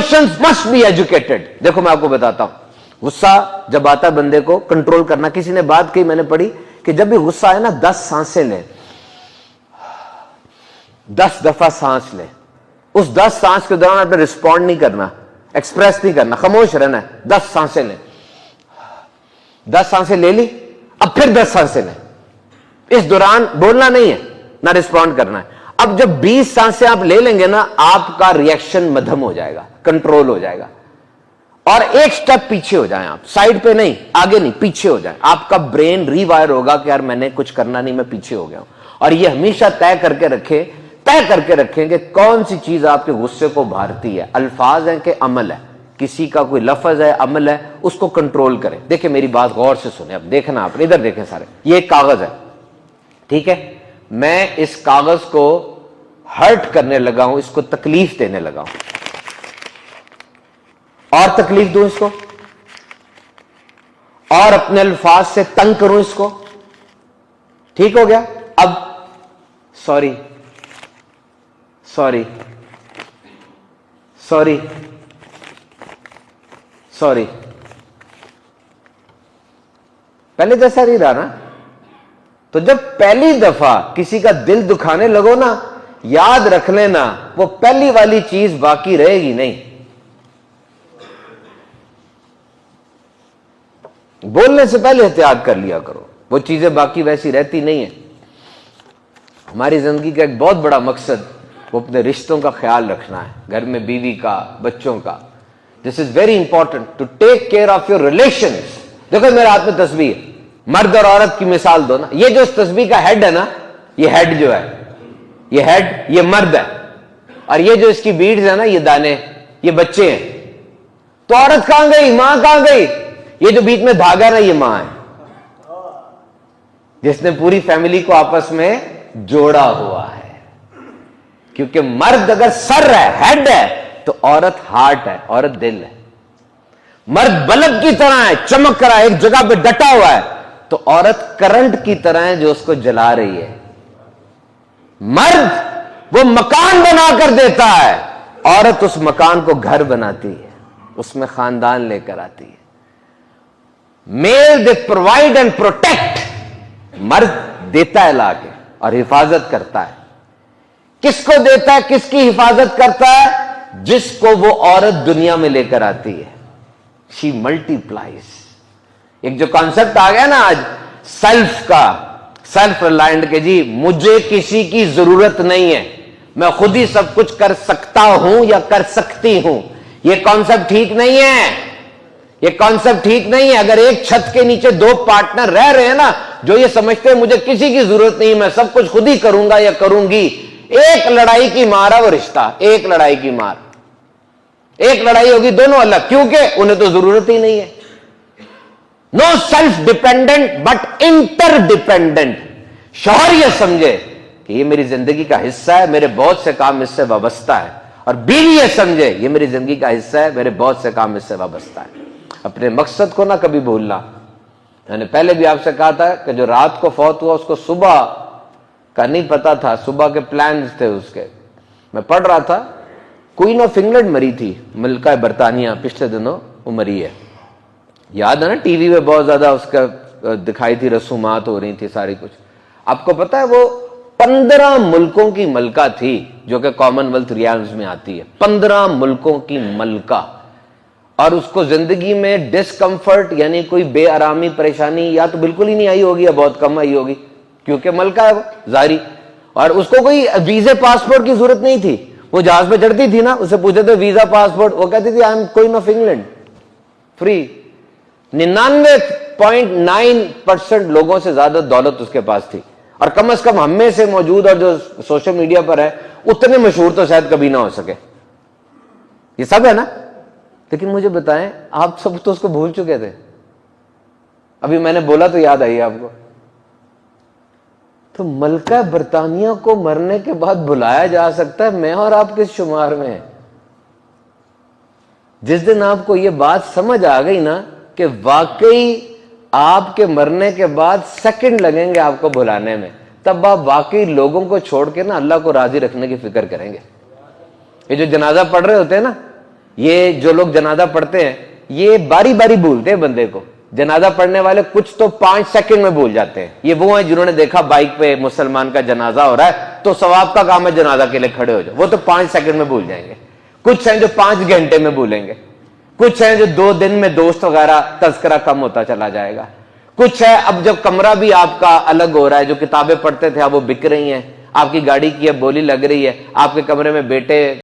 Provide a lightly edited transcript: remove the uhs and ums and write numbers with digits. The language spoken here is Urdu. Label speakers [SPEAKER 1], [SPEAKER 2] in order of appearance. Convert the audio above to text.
[SPEAKER 1] Emotions must be educated. دیکھو میں آپ کو بتاتا ہوں, غصہ جب آتا ہے بندے کو کنٹرول کرنا. کسی نے بات کہی, میں نے پڑھی کہ جب بھی غصہ آئے نا 10 سانسیں لیں, 10 دفعہ سانس لیں. اس 10 سانس کے دوران آپ نے رسپونڈ نہیں کرنا, ایکسپریس نہیں کرنا, خاموش رہنا ہے. 10 سانسیں لیں, 10 سانسیں لے لی, اب پھر 10 سانسیں لیں. اس دوران بولنا نہیں ہے, نہ رسپونڈ کرنا ہے. اب جب 20 سانسیں آپ لے لیں گے نا, آپ کا ریئیکشن مدھم ہو جائے گا, کنٹرول ہو جائے گا. اور ایک سٹیپ پیچھے ہو جائیں آپ, سائڈ پہ نہیں, آگے نہیں, پیچھے ہو جائیں. آپ کا برین ری وائر ہوگا کہ یار میں نے کچھ کرنا نہیں, میں پیچھے ہو گیا ہوں. اور یہ ہمیشہ طے کر کے رکھیں کہ کون سی چیز آپ کے غصے کو بھارتی ہے. الفاظ ہیں کہ عمل ہے, کسی کا کوئی لفظ ہے, عمل ہے, اس کو کنٹرول کریں. دیکھیں میری بات غور سے سنیں, اب دیکھنا آپ ادھر دیکھیں سارے. یہ ایک کاغذ ہے, ٹھیک ہے, میں اس کاغذ کو ہرٹ کرنے لگا ہوں, اس کو تکلیف دینے لگا ہوں, اور تکلیف دوں اس کو, اور اپنے الفاظ سے تنگ کروں اس کو. ٹھیک ہو گیا. اب سوری سوری سوری سوری, پہلے جیسا نہیں رہا نا. تو جب پہلی دفعہ کسی کا دل دکھانے لگو نا, یاد رکھ لینا وہ پہلی والی چیز باقی رہے گی نہیں. بولنے سے پہلے احتیاط کر لیا کرو, وہ چیزیں باقی ویسی رہتی نہیں ہیں. ہماری زندگی کا ایک بہت بڑا مقصد وہ اپنے رشتوں کا خیال رکھنا ہے, گھر میں بیوی کا, بچوں کا. This is very important to take care of your relations. دیکھو میرے ہاتھ میں تسبیح ہے, مرد اور عورت کی مثال دو نا. یہ جو اس تسبیح کا ہیڈ ہے نا, یہ ہیڈ جو ہے, یہ ہیڈ, یہ مرد ہے, اور یہ جو اس کی بیڈز ہے نا, یہ دانے, یہ بچے ہیں. تو عورت کہاں گئی, ماں کہاں گئی؟ یہ جو بیچ میں دھاگا ہے نا, یہ ماں ہے, جس نے پوری فیملی کو آپس میں جوڑا ہوا ہے. کیونکہ مرد اگر سر ہے, ہیڈ ہے, تو عورت ہارٹ ہے, عورت دل ہے. مرد بلب کی طرح ہے, چمک رہا ہے, ایک جگہ پہ ڈٹا ہوا ہے, تو عورت کرنٹ کی طرح ہے جو اس کو جلا رہی ہے. مرد وہ مکان بنا کر دیتا ہے, عورت اس مکان کو گھر بناتی ہے, اس میں خاندان لے کر آتی ہے. میل دے پرووائڈ اینڈ پروٹیکٹ, مرد دیتا ہے لا کے اور حفاظت کرتا ہے. کس کو دیتا ہے, کس کی حفاظت کرتا ہے؟ جس کو وہ عورت دنیا میں لے کر آتی ہے. شی ملٹی پلائز. ایک جو کانسیپٹ آ گیا نا آج سیلف کا, سیلف ریلائنٹ کے, جی مجھے کسی کی ضرورت نہیں ہے, میں خود ہی سب کچھ کر سکتا ہوں یا کر سکتی ہوں. یہ کانسیپٹ ٹھیک نہیں ہے, یہ کانسیپٹ ٹھیک نہیں ہے. اگر ایک چھت کے نیچے 2 پارٹنر رہ رہے ہیں نا, جو یہ سمجھتے ہیں مجھے کسی کی ضرورت نہیں, میں سب کچھ خود ہی کروں گا یا کروں گی, ایک لڑائی کی مار ہے وہ رشتہ, ایک لڑائی کی مار, ایک لڑائی ہوگی دونوں الگ, کیونکہ انہیں تو ضرورت ہی نہیں ہے. No self dependent but interdependent. شوہر یہ سمجھے کہ یہ میری زندگی کا حصہ ہے, میرے بہت سے کام اس سے وابستہ ہے, اور بیوی یہ سمجھے یہ میری زندگی کا حصہ ہے, میرے بہت سے کام اس سے وابستہ ہے. اپنے مقصد کو نہ کبھی بھولنا. میں نے پہلے بھی آپ سے کہا تھا کہ جو رات کو فوت ہوا اس کو صبح کا نہیں پتا تھا, صبح کے پلانز تھے اس کے. میں پڑھ رہا تھا, کوئین آف انگلینڈ مری تھی, ملکہ برطانیہ, پچھلے دنوں وہ مری ہے. یاد ہے نا, ٹی وی پہ بہت زیادہ اس کا دکھائی تھی, رسومات ہو رہی تھی, ساری کچھ. آپ کو پتا ہے وہ 15 ملکوں کی ملکہ تھی جو کہ کامن ویلتھ ریالمز میں آتی ہے. 15 ملکوں کی ملکہ, اور اس کو زندگی میں ڈسکمفرٹ یعنی کوئی بے آرامی, پریشانی یا تو بالکل ہی نہیں آئی ہوگی یا بہت کم آئی ہوگی, کیونکہ ملکہ ہے وہ ظاہری. اور اس کو کوئی ویزے پاسپورٹ کی ضرورت نہیں تھی. وہ جہاز پہ چڑھتی تھی نا, اسے پوچھتے تھے ویزا پاسپورٹ, وہ کہتی تھی I am queen of England, free. 99.9% لوگوں سے زیادہ دولت اس کے پاس تھی, اور کم از کم ہم میں سے موجود اور جو سوشل میڈیا پر ہے اتنے مشہور تو شاید کبھی نہ ہو سکے. یہ سب ہے نا. لیکن مجھے بتائیں, آپ سب تو اس کو بھول چکے تھے. ابھی میں نے بولا تو یاد آئی آپ کو. تو ملکہ برطانیہ کو مرنے کے بعد بلایا جا سکتا ہے, میں اور آپ کس شمار میں ہیں؟ جس دن آپ کو یہ بات سمجھ آ گئی نا کہ واقعی آپ کے مرنے کے بعد سیکنڈ لگیں گے آپ کو بلانے میں, تب آپ واقعی لوگوں کو چھوڑ کے نا اللہ کو راضی رکھنے کی فکر کریں گے. یہ جو جنازہ پڑھ رہے ہوتے ہیں نا, یہ جو لوگ جنازہ پڑھتے ہیں یہ باری باری بھولتے ہیں بندے کو. جنازہ پڑھنے والے کچھ تو 5 سیکنڈ میں بھول جاتے ہیں. یہ وہ ہیں جنہوں نے دیکھا بائک پہ مسلمان کا جنازہ ہو رہا ہے تو ثواب کا کام ہے جنازہ کے لیے کھڑے ہو جاؤ, وہ تو 5 سیکنڈ میں بھول جائیں گے. کچھ ہیں جو 5 گھنٹے میں بھولیں گے. کچھ ہیں جو 2 دن میں دوست وغیرہ تذکرہ کم ہوتا چلا جائے گا. کچھ ہے اب جب کمرہ بھی آپ کا الگ ہو رہا ہے, جو کتابیں پڑھتے تھے اب وہ بک رہی ہیں, آپ کی گاڑی کی اب بولی لگ رہی ہے, آپ کے کمرے میں بیٹے